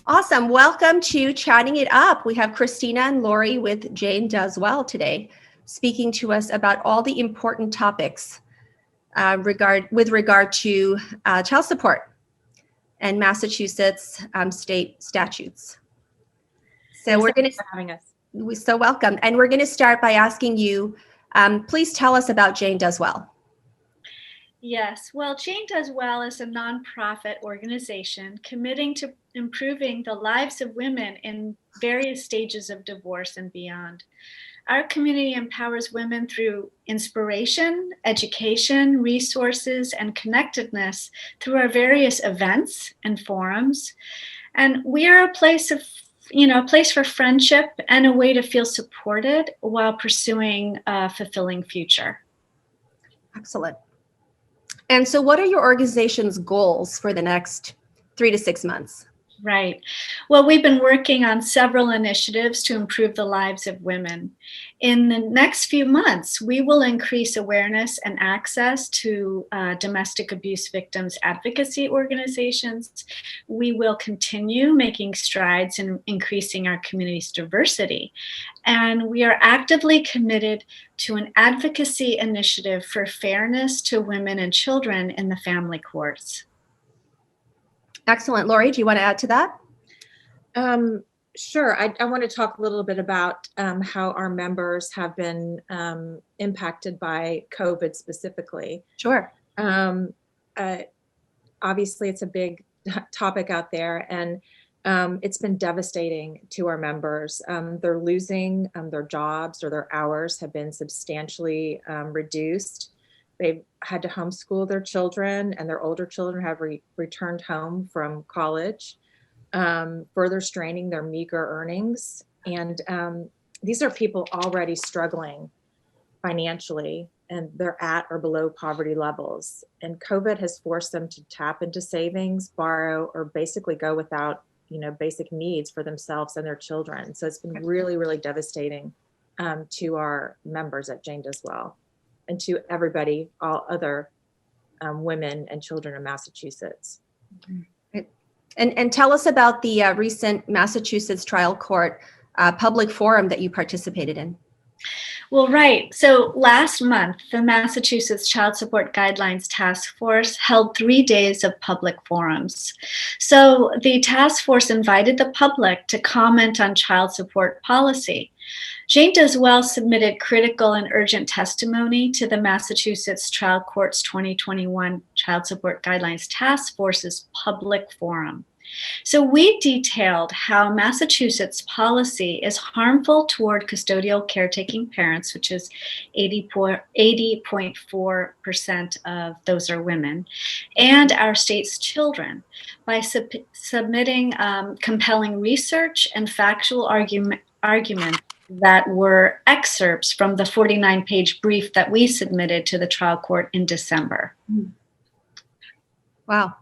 Awesome. Welcome to Chatting It Up. We have Christina and Lori with Jane Does Well today, speaking to us about all the important topics with regard to child support and Massachusetts state statutes. So we're going to having us. We're so welcome. And we're going to start by asking you, please tell us about Jane Does Well. Yes, well, Jane Does Well is a nonprofit organization committing to improving the lives of women in various stages of divorce and beyond. Our community empowers women through inspiration, education, resources, and connectedness through our various events and forums. And we are a place for friendship and a way to feel supported while pursuing a fulfilling future. Excellent. And so what are your organization's goals for the next 3 to 6 months? Right. Well, we've been working on several initiatives to improve the lives of women. In the next few months, we will increase awareness and access to domestic abuse victims advocacy organizations. We will continue making strides in increasing our community's diversity. And we are actively committed to an advocacy initiative for fairness to women and children in the family courts. Excellent. Lori, do you want to add to that? Sure. I want to talk a little bit about how our members have been impacted by COVID specifically. Sure. Obviously, it's a big topic out there, and it's been devastating to our members. They're losing their jobs, or their hours have been substantially reduced. They've had to homeschool their children, and their older children have returned home from college, further straining their meager earnings. And these are people already struggling financially, and they're at or below poverty levels. And COVID has forced them to tap into savings, borrow, or basically go without, basic needs for themselves and their children. So it's been really, really devastating to our members at Jane Does Well, and to everybody, all other women and children in Massachusetts. And tell us about the recent Massachusetts trial court public forum that you participated in. Well, right. So last month, the Massachusetts Child Support Guidelines Task Force held 3 days of public forums. So the task force invited the public to comment on child support policy. Jane Does Well submitted critical and urgent testimony to the Massachusetts Trial Court's 2021 Child Support Guidelines Task Force's public forum. So we detailed how Massachusetts policy is harmful toward custodial caretaking parents, which is 80.4% of those are women, and our state's children by submitting compelling research and factual arguments that were excerpts from the 49-page brief that we submitted to the trial court in December. Wow.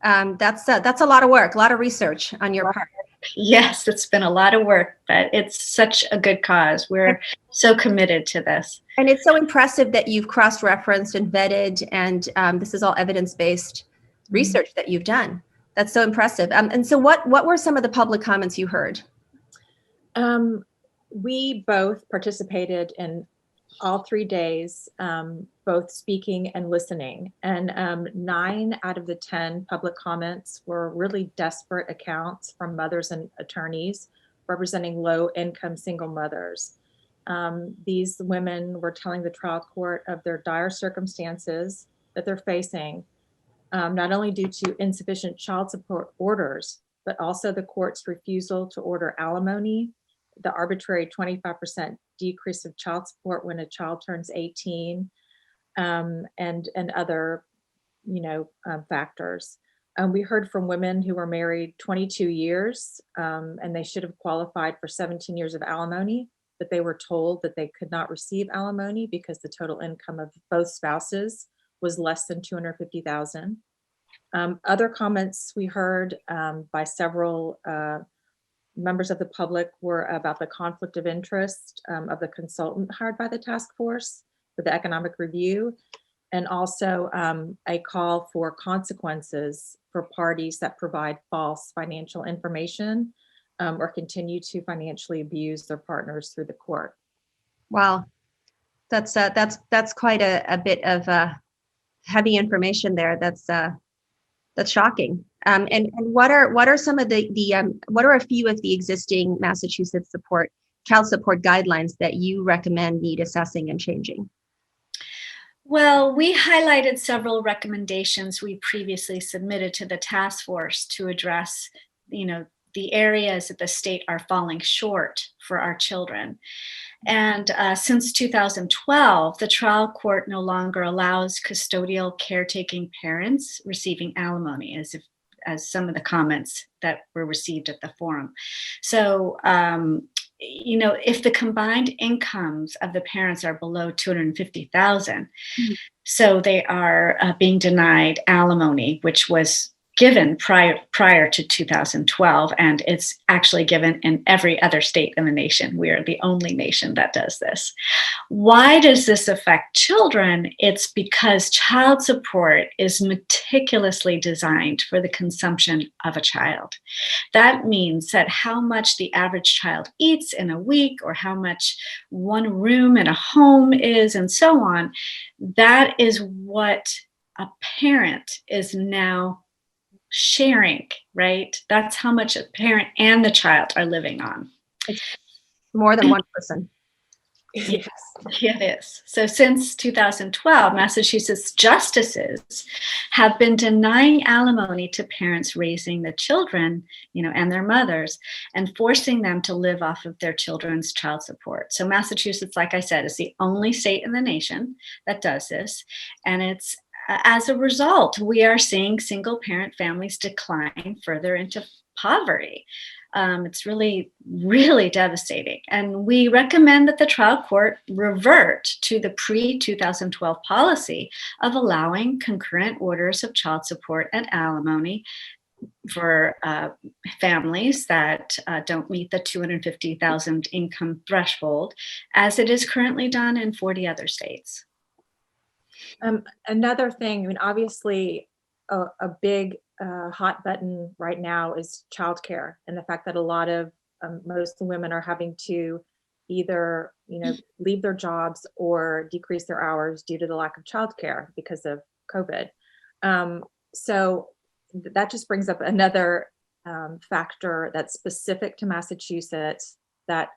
That's a lot of work, a lot of research on your part. Yes, it's been a lot of work, but it's such a good cause. We're so committed to this. And it's so impressive that you've cross-referenced and vetted, and this is all evidence-based research that you've done. That's so impressive. And so what were some of the public comments you heard? We both participated in all 3 days, both speaking and listening. And 9 out of the 10 public comments were really desperate accounts from mothers and attorneys representing low-income single mothers. These women were telling the trial court of their dire circumstances that they're facing, not only due to insufficient child support orders, but also the court's refusal to order alimony, the arbitrary 25% decrease of child support when a child turns 18, and other, factors. We heard from women who were married 22 years, and they should have qualified for 17 years of alimony, but they were told that they could not receive alimony because the total income of both spouses was less than $250,000. Other comments we heard by several members of the public were about the conflict of interest of the consultant hired by the task force for the economic review, and also a call for consequences for parties that provide false financial information or continue to financially abuse their partners through the court. Wow, that's quite a bit of heavy information there. That's shocking. And what are some of what are a few of the existing Massachusetts child support guidelines that you recommend need assessing and changing? Well, we highlighted several recommendations we previously submitted to the task force to address, the areas that the state are falling short for our children. And since 2012, the trial court no longer allows custodial caretaking parents receiving alimony, as some of the comments that were received at the forum. So, if the combined incomes of the parents are below $250,000, so they are being denied alimony, which was given prior to 2012, and it's actually given in every other state in the nation. We are the only nation that does this. Why does this affect children? It's because child support is meticulously designed for the consumption of a child. That means that how much the average child eats in a week, or how much one room in a home is, and so on, that is what a parent is now sharing, right? That's how much a parent and the child are living on. It's more than one person. Yes. It is. So since 2012, Massachusetts justices have been denying alimony to parents raising the children, and their mothers, and forcing them to live off of their children's child support. So Massachusetts, like I said, is the only state in the nation that does this. And it's as a result, we are seeing single parent families decline further into poverty. It's really, really devastating. And we recommend that the trial court revert to the pre-2012 policy of allowing concurrent orders of child support and alimony for families that don't meet the $250,000 income threshold, as it is currently done in 40 other states. Another thing, obviously a big hot button right now is childcare, and the fact that a lot of most women are having to either leave their jobs or decrease their hours due to the lack of childcare because of COVID. So that just brings up another factor that's specific to Massachusetts, that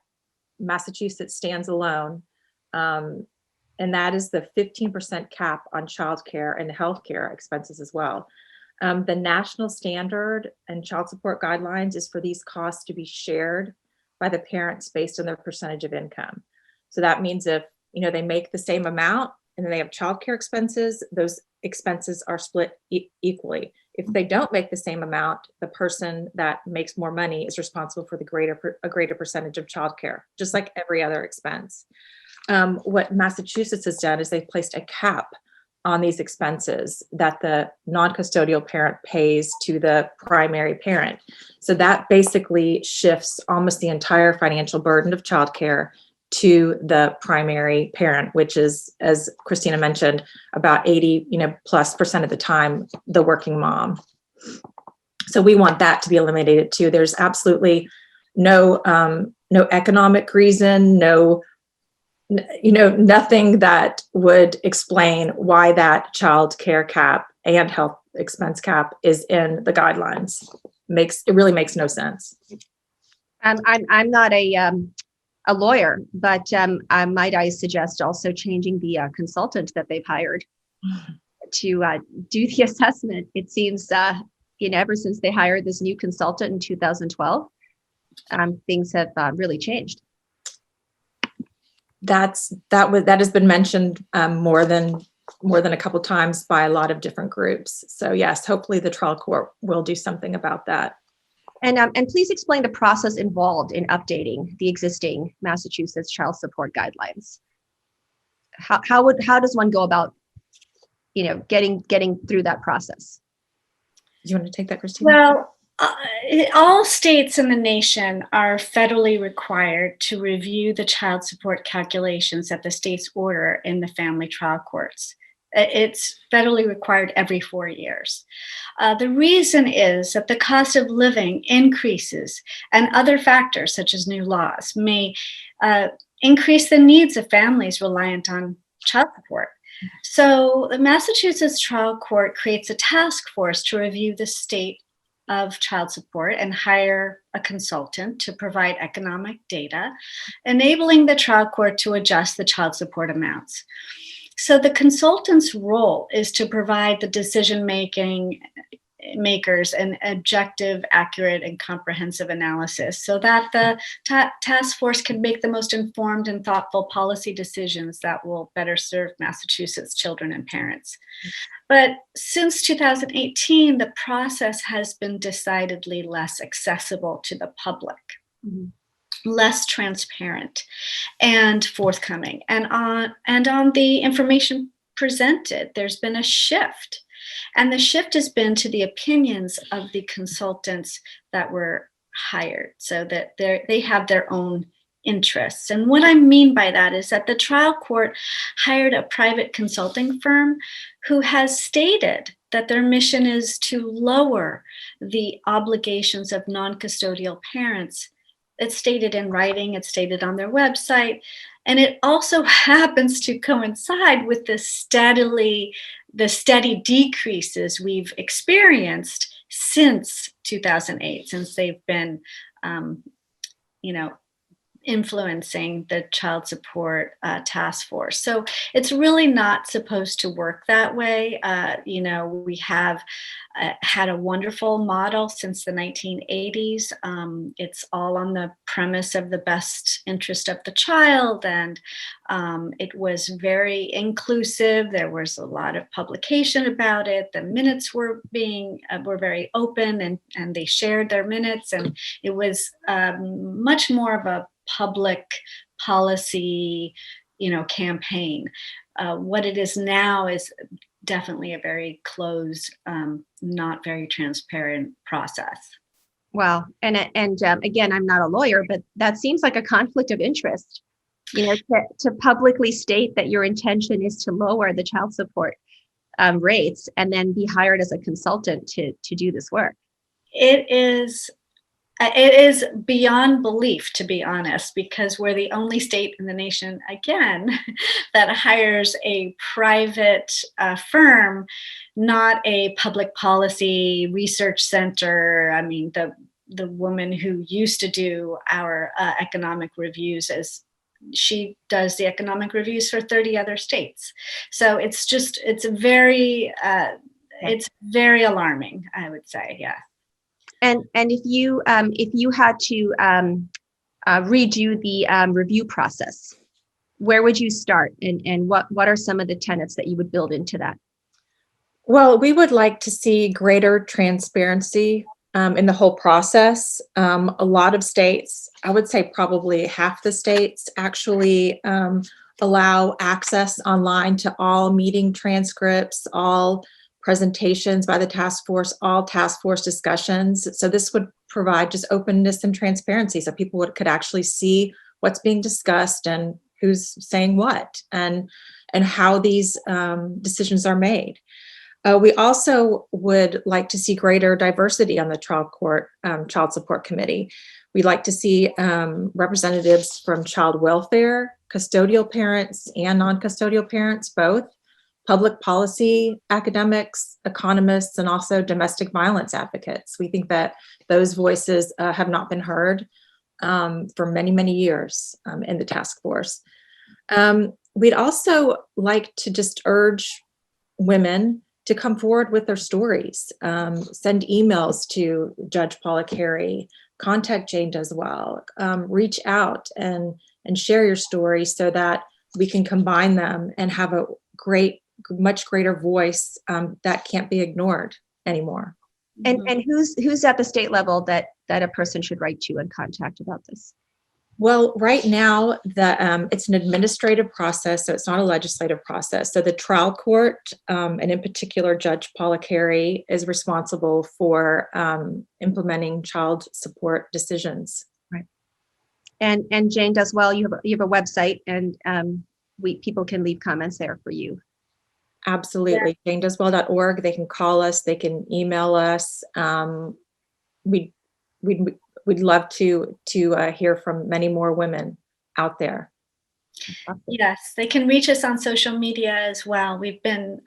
Massachusetts stands alone. And that is the 15% cap on childcare and healthcare expenses as well. The national standard and child support guidelines is for these costs to be shared by the parents based on their percentage of income. So that means if they make the same amount and then they have childcare expenses, those expenses are split equally. If they don't make the same amount, the person that makes more money is responsible for a greater percentage of childcare, just like every other expense. What Massachusetts has done is they've placed a cap on these expenses that the non-custodial parent pays to the primary parent. So that basically shifts almost the entire financial burden of childcare to the primary parent, which is, as Christina mentioned, about 80% of the time, the working mom. So we want that to be eliminated too. There's absolutely no economic reason, nothing that would explain why that child care cap and health expense cap is in the guidelines. It really makes no sense. I'm not a lawyer, but might I suggest also changing the consultant that they've hired to do the assessment. It seems ever since they hired this new consultant in 2012, things have really changed. That has been mentioned more than more than a couple times by a lot of different groups. So yes, hopefully the trial court will do something about that. And please explain the process involved in updating the existing Massachusetts child support guidelines. How does one go about, getting through that process? Do you want to take that, Christina? Well, all states in the nation are federally required to review the child support calculations that the states order in the family trial courts. It's federally required every 4 years. The reason is that the cost of living increases, and other factors such as new laws may increase the needs of families reliant on child support. So the Massachusetts trial court creates a task force to review the state of child support and hire a consultant to provide economic data, enabling the trial court to adjust the child support amounts. So the consultant's role is to provide the decision-making makers an objective, accurate, and comprehensive analysis so that the task force can make the most informed and thoughtful policy decisions that will better serve Massachusetts children and parents. But since 2018, the process has been decidedly less accessible to the public. Mm-hmm. Less transparent and forthcoming. And on the information presented, there's been a shift. And the shift has been to the opinions of the consultants that were hired, so that they have their own interests. And what I mean by that is that the trial court hired a private consulting firm who has stated that their mission is to lower the obligations of non-custodial parents. It's stated in writing, it's stated on their website, and it also happens to coincide with the steady decreases we've experienced since 2008, since they've been, influencing the child support task force. So it's really not supposed to work that way. We have had a wonderful model since the 1980s. It's all on the premise of the best interest of the child, and it was very inclusive. There was a lot of publication about it. The minutes were very open, and they shared their minutes, and it was much more of a public policy, campaign. What it is now is definitely a very closed, not very transparent process. Wow. And again, I'm not a lawyer, but that seems like a conflict of interest, to publicly state that your intention is to lower the child support rates and then be hired as a consultant to do this work. It is beyond belief, to be honest, because we're the only state in the nation, again, that hires a private firm, not a public policy research center. I mean, the woman who used to do our economic reviews, she does the economic reviews for 30 other states. So it's very alarming, I would say, yeah. And if you had to redo the review process, where would you start, and what are some of the tenets that you would build into that? Well, we would like to see greater transparency in the whole process. A lot of states, I would say probably half the states, actually allow access online to all meeting transcripts, all presentations by the task force, all task force discussions. So this would provide just openness and transparency, so people could actually see what's being discussed and who's saying what, and how these decisions are made. We also would like to see greater diversity on the trial court child support committee. We'd like to see representatives from child welfare, custodial parents, and non-custodial parents, both, public policy, academics, economists, and also domestic violence advocates. We think that those voices have not been heard for many, many years in the task force. We'd also like to just urge women to come forward with their stories, send emails to Judge Paula Carey, contact Jane Doswell, reach out and share your story so that we can combine them and have a great much greater voice that can't be ignored anymore. And who's at the state level that a person should write to and contact about this? Well, right now, it's an administrative process, so it's not a legislative process. So the trial court, and in particular, Judge Paula Carey, is responsible for implementing child support decisions. Right. And Jane does well. You have a website, and people can leave comments there for you. Absolutely, yeah. JaneDoesWell.org. They can call us. They can email us. We'd love to hear from many more women out there. Yes, they can reach us on social media as well. We've been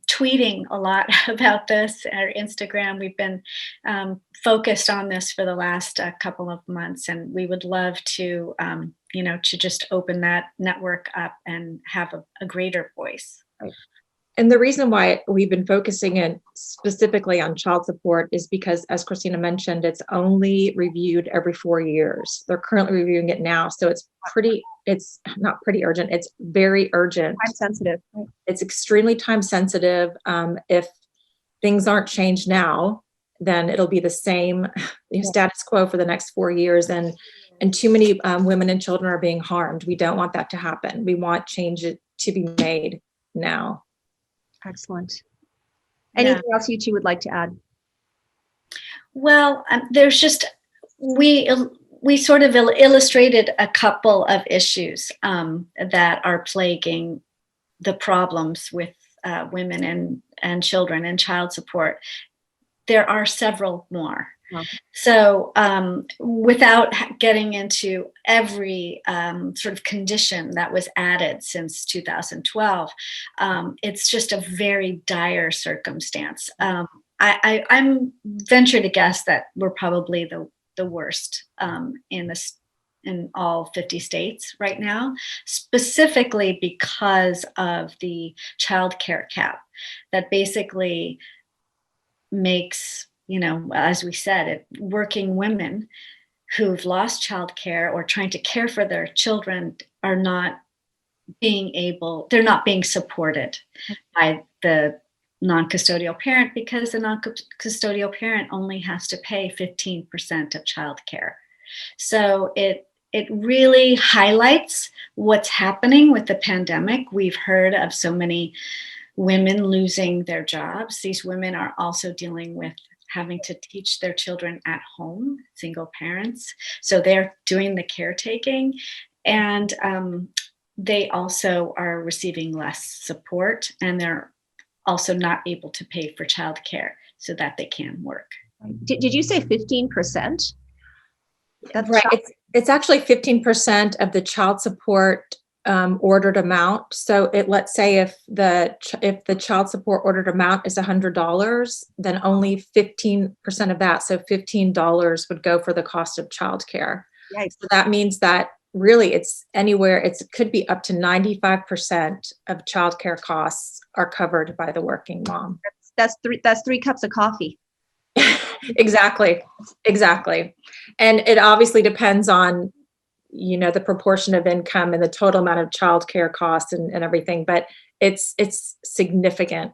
tweeting a lot about this, our Instagram. We've been focused on this for the last couple of months, and we would love to, to just open that network up and have a greater voice. Right. And the reason why we've been focusing in specifically on child support is because, as Christina mentioned, it's only reviewed every 4 years. They're currently reviewing it now. So it's not pretty urgent. It's very urgent. Time sensitive. It's extremely time sensitive. If things aren't changed now, then it'll be the same status quo for the next 4 years. And too many women and children are being harmed. We don't want that to happen. We want change to be made now. Excellent. Anything else you two would like to add? Well, there's just, we sort of illustrated a couple of issues that are plaguing the problems with women and children and child support. There are several more. Okay. So without getting into every sort of condition that was added since 2012, it's just a very dire circumstance. I'm venture to guess that we're probably the worst in all 50 states right now, specifically because of the child care cap that basically makes, as we said, working women who've lost childcare or trying to care for their children are not they're not being supported by the non-custodial parent, because the non-custodial parent only has to pay 15% of childcare. So it really highlights what's happening with the pandemic. We've heard of so many women losing their jobs. These women are also dealing with having to teach their children at home, single parents. So they're doing the caretaking, and they also are receiving less support, and they're also not able to pay for childcare so that they can work. Did you say 15%? That's right. It's actually 15% of the child support ordered amount. So let's say if the child support ordered amount is $100, then only 15% of that, so $15 would go for the cost of childcare. Right. So that means that really it could be up to 95% of childcare costs are covered by the working mom. That's 3 cups of coffee. Exactly. And it obviously depends on the proportion of income and the total amount of childcare costs and everything, but it's significant.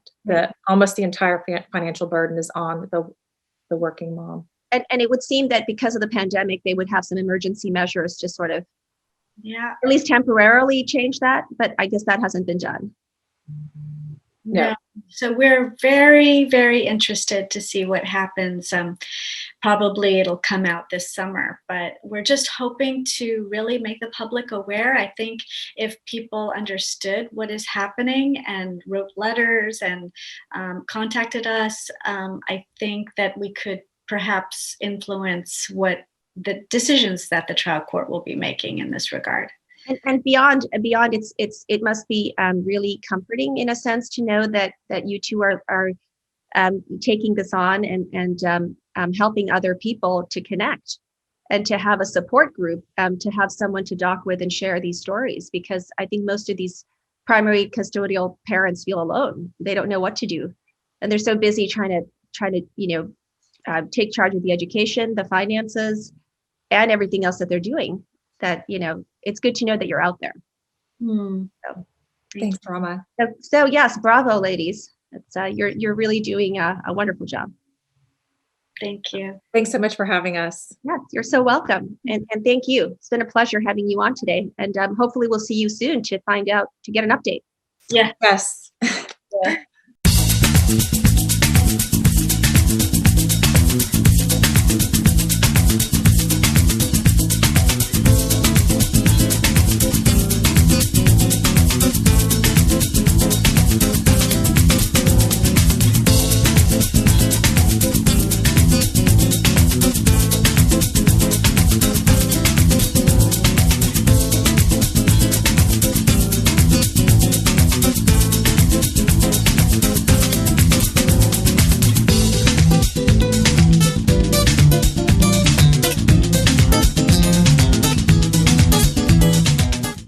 Almost the entire financial burden is on the working mom. And it would seem that because of the pandemic, they would have some emergency measures to sort of, at least temporarily change that. But I guess that hasn't been done. No. So we're very, very interested to see what happens. Probably it'll come out this summer, but we're just hoping to really make the public aware. I think if people understood what is happening and wrote letters and contacted us, I think that we could perhaps influence what the decisions that the trial court will be making in this regard. And beyond, it must be really comforting in a sense to know that you two are taking this on and helping other people to connect and to have a support group, to have someone to talk with and share these stories, because I think most of these primary custodial parents feel alone. They don't know what to do, and they're so busy trying to take charge of the education, the finances, and everything else that they're doing, that it's good to know that you're out there. So. Thanks, Rama. So yes, bravo, ladies. It's, you're really doing a wonderful job. Thank you. Thanks so much for having us. Yes, you're so welcome. And thank you. It's been a pleasure having you on today. And hopefully we'll see you soon to get an update. Yeah. Yes. Yeah.